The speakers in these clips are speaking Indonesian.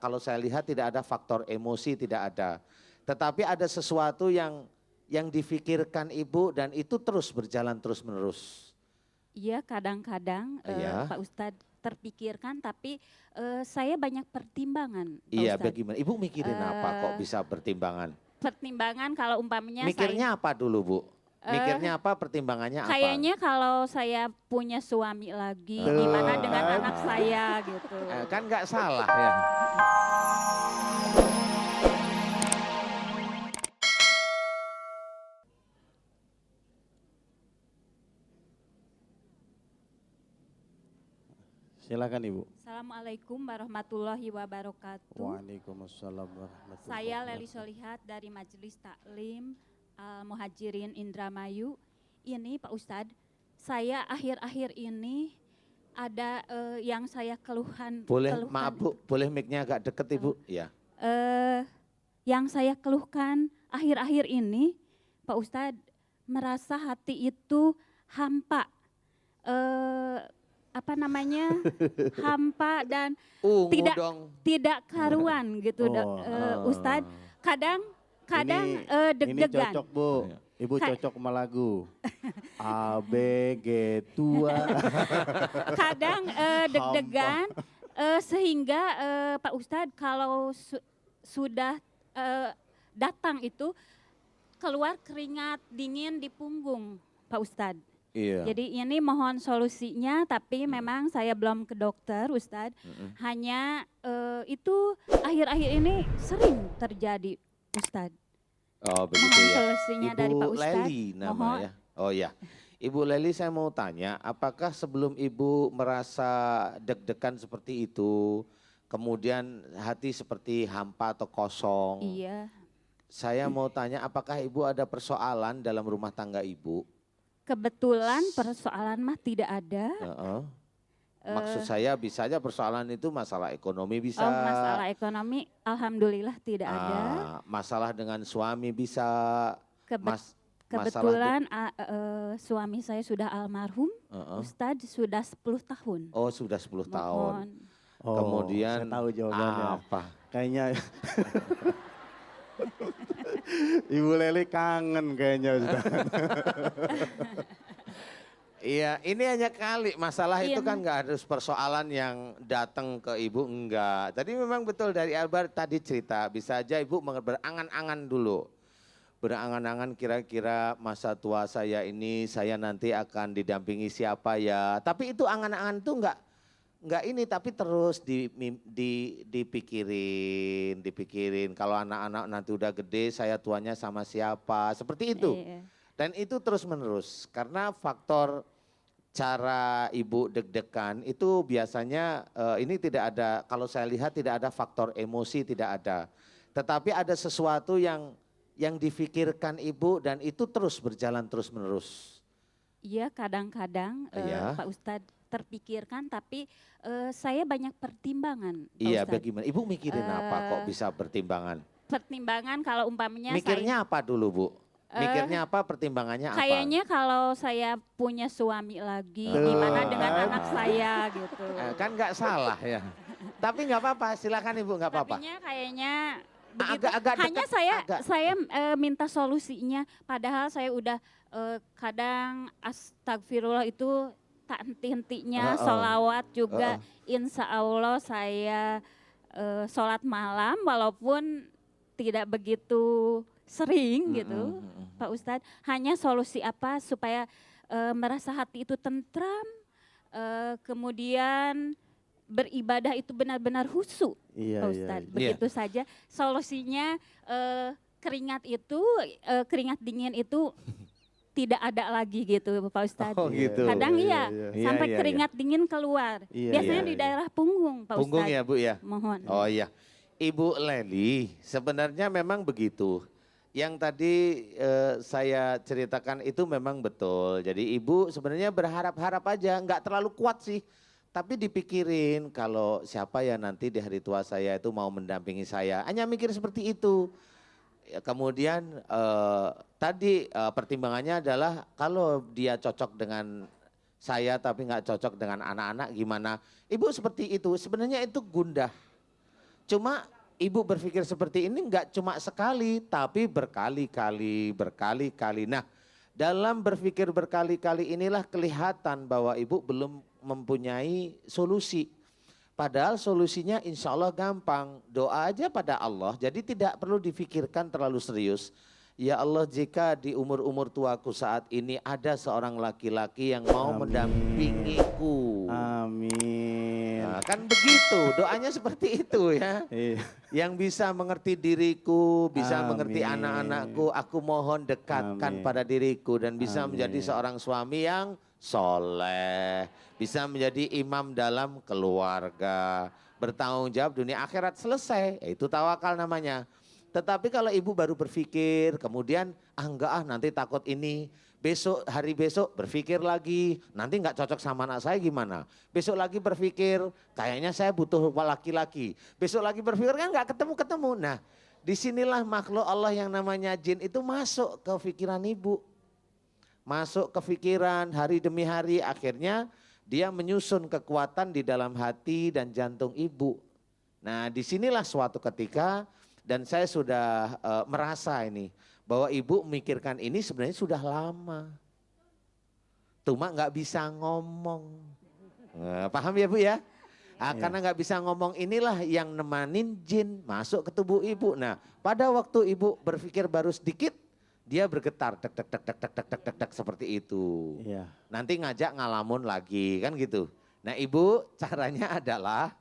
kalau saya lihat tidak ada faktor emosi, tidak ada. Tetapi ada sesuatu yang difikirkan Ibu dan itu terus berjalan terus-menerus. Iya, kadang-kadang Iya. Pak Ustadz terpikirkan, tapi saya banyak pertimbangan, Pak Iya, Ustadz. bagaimana? Ibu mikirin apa kok Eh, bisa pertimbangan? Pertimbangan kalau umpamanya Mikirnya apa dulu, Bu? eh, Mikirnya apa, pertimbangannya apa? kayaknya kalau saya punya suami lagi, gimana dengan kan? anak saya gitu. Kan nggak salah ya. Silakan Ibu. Assalamualaikum warahmatullahi wabarakatuh. Waalaikumsalam warahmatullahi Saya Leli wabarakatuh. Solihat dari Majelis Taklim Muhajirin Indramayu. Ini Pak Ustadz, saya akhir-akhir ini ada yang saya Boleh, maaf Bu, boleh mic-nya agak deket Ibu? Ya. Yang saya keluhkan akhir-akhir ini, Pak Ustadz, merasa hati itu hampa. Apa namanya, hampa dan Ungu tidak dong. tidak karuan gitu, Ustadz. Kadang Ini deg-degan. cocok Bu, Ibu cocok sama lagu. A, B, G, tua. Kadang deg-degan sehingga Pak Ustadz kalau sudah datang itu keluar keringat dingin di punggung, Pak Ustadz. Iya. Jadi ini mohon solusinya, tapi memang saya belum ke dokter, Ustadz. Hanya itu akhir-akhir ini sering terjadi, Ustadz. Oh begitu Mohon ya. solusinya dari Pak Ustadz. Leli Mohon. namanya. Oh ya. Ibu Leli, saya mau tanya, apakah sebelum Ibu merasa deg-degan seperti itu, kemudian hati seperti hampa atau kosong? Iya. Saya mau tanya, apakah Ibu ada persoalan dalam rumah tangga Ibu? Kebetulan persoalan mah tidak ada. Maksud saya bisa aja persoalan itu masalah ekonomi bisa. Oh, masalah ekonomi alhamdulillah tidak ada. Masalah dengan suami bisa. Kebetulan suami saya sudah almarhum, Ustadz sudah 10 tahun. Oh sudah 10 tahun. Mohon. Oh, Kemudian saya tahu jawabannya. apa? Kayaknya Ibu Leli kangen kayaknya Ustaz. Iya, ini hanya kali masalah itu Iya. kan nggak harus persoalan yang datang ke Ibu, enggak. Tadi memang betul dari Albar tadi cerita, bisa aja Ibu berangan-angan dulu. Berangan-angan kira-kira masa tua saya ini saya nanti akan didampingi siapa ya. Tapi itu angan-angan tuh enggak ini, tapi terus dipikirin. Kalau anak-anak nanti udah gede saya tuanya sama siapa, seperti itu. Iya. Dan itu terus menerus karena faktor cara Ibu deg-degan itu biasanya ini tidak ada, kalau saya lihat tidak ada faktor emosi, tidak ada. Tetapi ada sesuatu yang difikirkan Ibu dan itu terus berjalan terus menerus. Iya, kadang-kadang Iya. Pak Ustadz terpikirkan, tapi saya banyak pertimbangan, Pak Iya, Ustadz. bagaimana? Ibu mikirin apa kok bisa pertimbangan? Pertimbangan kalau umpamanya Mikirnya apa dulu Bu? Mikirnya apa, pertimbangannya apa? kayaknya kalau saya punya suami lagi, gimana dengan anak saya gitu. Kan nggak salah ya. Tapi nggak apa-apa, silakan Ibu, nggak apa-apa. Tapinya kayaknya begitu. Agak Hanya dekat, saya minta solusinya. Padahal saya udah kadang astagfirullah itu tak henti-hentinya, sholawat juga. Insya Allah saya sholat malam walaupun tidak begitu sering gitu, Pak Ustadz. Hanya solusi apa supaya merasa hati itu tentram, kemudian beribadah itu benar-benar khusyuk, Iya, Pak iya, Ustadz. iya. Begitu saja solusinya, keringat dingin itu tidak ada lagi gitu Pak Ustadz. Oh gitu. Kadang Iya, iya, iya. sampai Iya, iya, keringat dingin keluar. Iya, Biasanya iya, di iya. daerah punggung Pak Punggung Ustadz. ya Bu ya? Mohon. Oh iya. Ibu Leli, sebenarnya memang begitu. Yang tadi saya ceritakan itu memang betul. Jadi Ibu sebenarnya berharap-harap aja, nggak terlalu kuat sih. Tapi dipikirin kalau siapa ya nanti di hari tua saya itu mau mendampingi saya. Hanya mikir seperti itu. Ya, kemudian tadi pertimbangannya adalah kalau dia cocok dengan saya tapi nggak cocok dengan anak-anak gimana. Ibu seperti itu, sebenarnya itu gundah. Cuma ibu berpikir seperti ini enggak cuma sekali, tapi berkali-kali. Nah, dalam berpikir berkali-kali inilah kelihatan bahwa ibu belum mempunyai solusi. Padahal solusinya insya Allah gampang, doa aja pada Allah, jadi tidak perlu difikirkan terlalu serius. Ya Allah, jika di umur-umur tuaku saat ini ada seorang laki-laki yang mau Amin. mendampingiku. Amin. Nah, kan begitu, doanya seperti itu ya. Iya. Yang bisa mengerti diriku, bisa mengerti Amin. anak-anakku, aku mohon dekatkan Amin. pada diriku dan bisa Amin. menjadi seorang suami yang soleh, bisa menjadi imam dalam keluarga, bertanggung jawab dunia akhirat, selesai. Itu tawakal namanya. Tetapi kalau ibu baru berpikir, kemudian enggak nanti takut ini, hari besok berpikir lagi, nanti enggak cocok sama anak saya gimana. Besok lagi berpikir, kayaknya saya butuh laki-laki. Besok lagi berpikir kan enggak ketemu-ketemu. Nah, disinilah makhluk Allah yang namanya jin itu masuk ke pikiran ibu. Masuk ke pikiran hari demi hari, akhirnya dia menyusun kekuatan di dalam hati dan jantung ibu. Nah, disinilah suatu ketika dan saya sudah merasa ini bahwa ibu memikirkan ini sebenarnya sudah lama. Cuma nggak bisa ngomong. Paham ya Bu ya? Karena nggak bisa ngomong inilah yang nemanin jin masuk ke tubuh ibu. Nah, pada waktu ibu berpikir baru sedikit, dia bergetar tek tek tek tek tek tek tek tek, tek seperti itu. Iya. Nanti ngajak ngalamun lagi kan gitu. Nah, ibu caranya adalah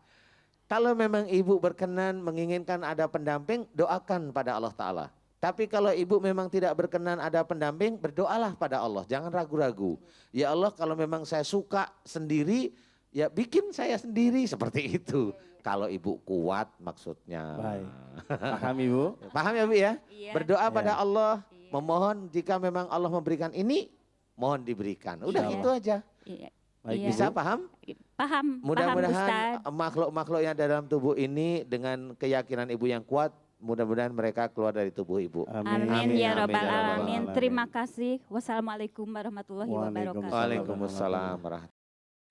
kalau memang ibu berkenan menginginkan ada pendamping, doakan pada Allah Ta'ala. Tapi kalau ibu memang tidak berkenan ada pendamping, berdoalah pada Allah. Jangan ragu-ragu. Ya Allah, kalau memang saya suka sendiri, ya bikin saya sendiri seperti itu. Kalau ibu kuat maksudnya. Baik. Paham Ibu? Paham ya Bu ya? Iya. Berdoa pada Ya. Allah, Iya. memohon jika memang Allah memberikan ini, mohon diberikan. Udah Iya. itu aja. Iya. Baik, Iya. Bisa paham? Paham, paham Mudah-mudahan Ustadz. makhluk-makhluk yang dalam tubuh ini dengan keyakinan ibu yang kuat, mudah-mudahan mereka keluar dari tubuh ibu. Amin, Amin, ya amin, robbal ya rabbal alamin. alamin. Terima kasih. Wassalamualaikum warahmatullahi wabarakatuh. Waalaikumsalam warahmatullahi.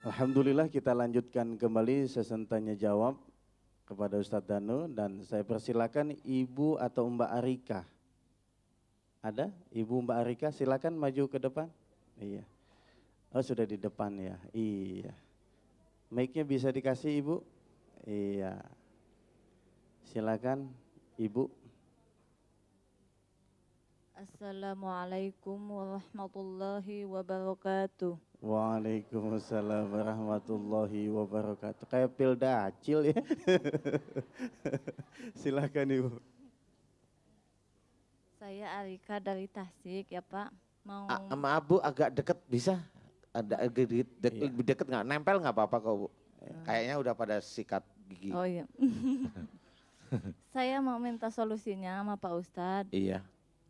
Alhamdulillah kita lanjutkan kembali sesi tanya jawab kepada Ustadz Danu dan saya persilakan Ibu atau Mbak Arika. Ada? Ibu Mbak Arika silakan maju ke depan. Iya. Oh sudah di depan ya. Iya. Mic-nya bisa dikasih Ibu? Iya. Silakan Ibu. Assalamualaikum warahmatullahi wabarakatuh. Waalaikumsalam warahmatullahi wabarakatuh. Kayak pilda acil ya. Silakan Ibu. Saya Arika dari Tasik ya Pak. Mau Maaf Bu, agak deket bisa? Ada Iya. lebih deket nggak? Nempel nggak apa-apa kok Bu? Kayaknya udah pada sikat gigi. Oh iya. Saya mau minta solusinya sama Pak Ustadz. Iya.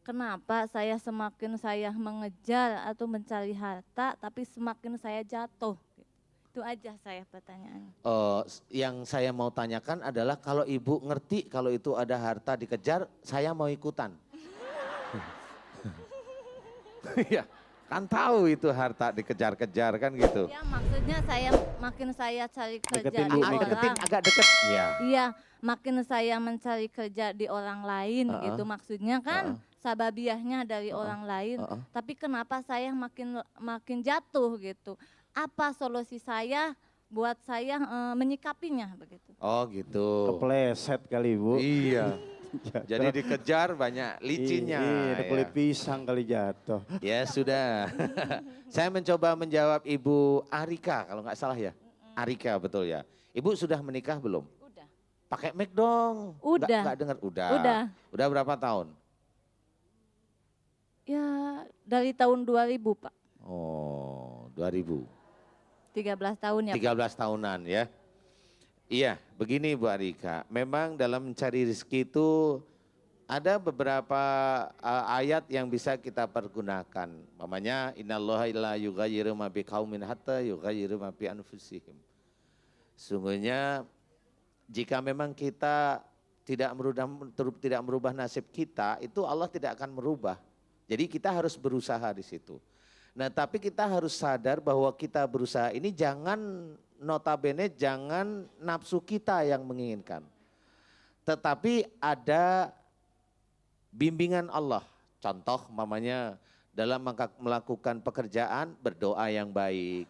Kenapa semakin saya mengejar atau mencari harta tapi semakin saya jatuh? Itu aja saya pertanyaannya. Yang saya mau tanyakan adalah kalau ibu ngerti kalau itu ada harta dikejar, saya mau ikutan. Iya, kan tahu itu harta dikejar-kejar kan gitu. Ya maksudnya makin saya cari kerja Deketin, di Bu, orang. Agak deket. Iya. Iya, makin saya mencari kerja di orang lain gitu maksudnya kan sababiahnya dari orang lain. Tapi kenapa saya makin jatuh gitu? Apa solusi saya buat saya menyikapinya begitu? Oh gitu. Kepleset kali Ibu. Iya. Jadi dikejar banyak licinnya. Iya, ada kulit ya. pisang kali jatuh. Ya sudah. Saya mencoba menjawab Ibu Arika kalau nggak salah ya. Arika betul ya. Ibu sudah menikah belum? Udah. Pakai mic dong. Udah. Nggak dengar. Udah. Udah. Udah berapa tahun? Ya dari tahun 2000 Pak. Oh 2000. 13 tahun ya Pak. 13 tahunan ya. Iya, begini Bu Arika. Memang dalam mencari rezeki itu ada beberapa ayat yang bisa kita pergunakan. Mamanya innallaha la yughayyiru ma biqaumin hatta yughayyiru ma bi anfusihim. Sungguhnya jika memang kita tidak merubah nasib kita, itu Allah tidak akan merubah. Jadi kita harus berusaha di situ. Nah, tapi kita harus sadar bahwa kita berusaha ini notabene jangan nafsu kita yang menginginkan. tetapi ada bimbingan Allah. Contoh mamanya dalam melakukan pekerjaan berdoa yang baik.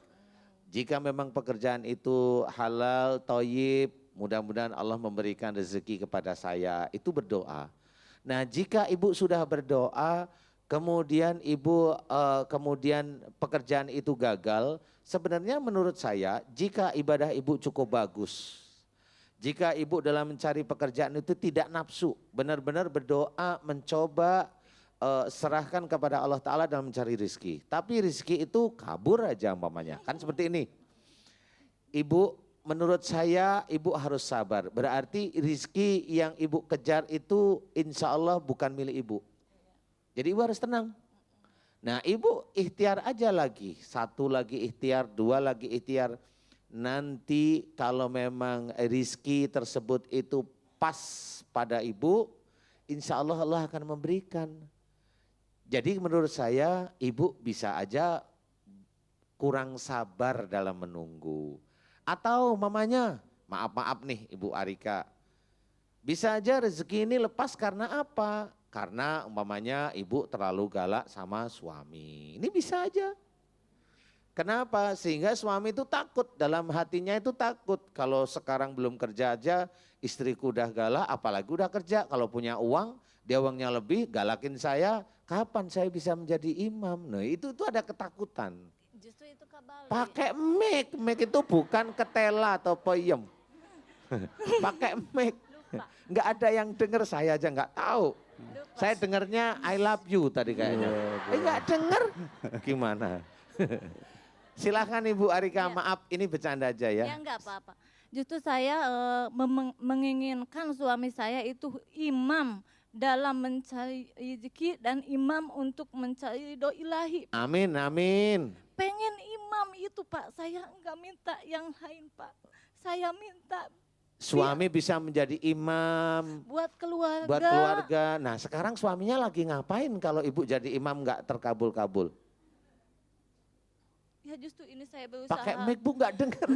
Jika memang pekerjaan itu halal, thayyib, mudah-mudahan Allah memberikan rezeki kepada saya, itu berdoa. Nah jika ibu sudah berdoa, kemudian ibu kemudian pekerjaan itu gagal, sebenarnya menurut saya jika ibadah ibu cukup bagus, jika ibu dalam mencari pekerjaan itu tidak nafsu, benar-benar berdoa, mencoba serahkan kepada Allah Ta'ala dalam mencari rizki. Tapi rizki itu kabur aja umpamanya, kan seperti ini. Ibu, menurut saya ibu harus sabar, berarti rizki yang ibu kejar itu insya Allah bukan milik ibu. Jadi ibu harus tenang. Nah ibu ikhtiar aja lagi, satu lagi ikhtiar, dua lagi ikhtiar. Nanti kalau memang rizki tersebut itu pas pada ibu, insya Allah Allah akan memberikan. Jadi menurut saya ibu bisa aja kurang sabar dalam menunggu. Atau mamanya, maaf nih Ibu Arika, bisa aja rezeki ini lepas karena apa? Karena umpamanya ibu terlalu galak sama suami. Ini bisa aja. Kenapa? Sehingga suami itu takut, dalam hatinya itu takut. Kalau sekarang belum kerja aja, istriku udah galak, apalagi udah kerja. Kalau punya uang, dia uangnya lebih, galakin saya, kapan saya bisa menjadi imam? Nah itu ada ketakutan. Justru itu kebalik. Pakai mic itu bukan ketela atau peyem. Pakai mic. Enggak ada yang denger, saya aja enggak tahu. Saya dengernya I love you tadi kayaknya. Enggak denger. Gimana? Silakan Ibu Arika, maaf ini bercanda aja ya. Ya enggak apa-apa. Justru saya menginginkan suami saya itu imam dalam mencari rezeki dan imam untuk mencari ridho ilahi. Amin, amin. Pengen imam itu Pak, saya enggak minta yang lain Pak. Saya minta Suami bisa menjadi imam buat keluarga. buat keluarga. Nah sekarang suaminya lagi ngapain kalau ibu jadi imam nggak terkabul-kabul? Ya justru ini saya berusaha. Pakai mic bu nggak denger.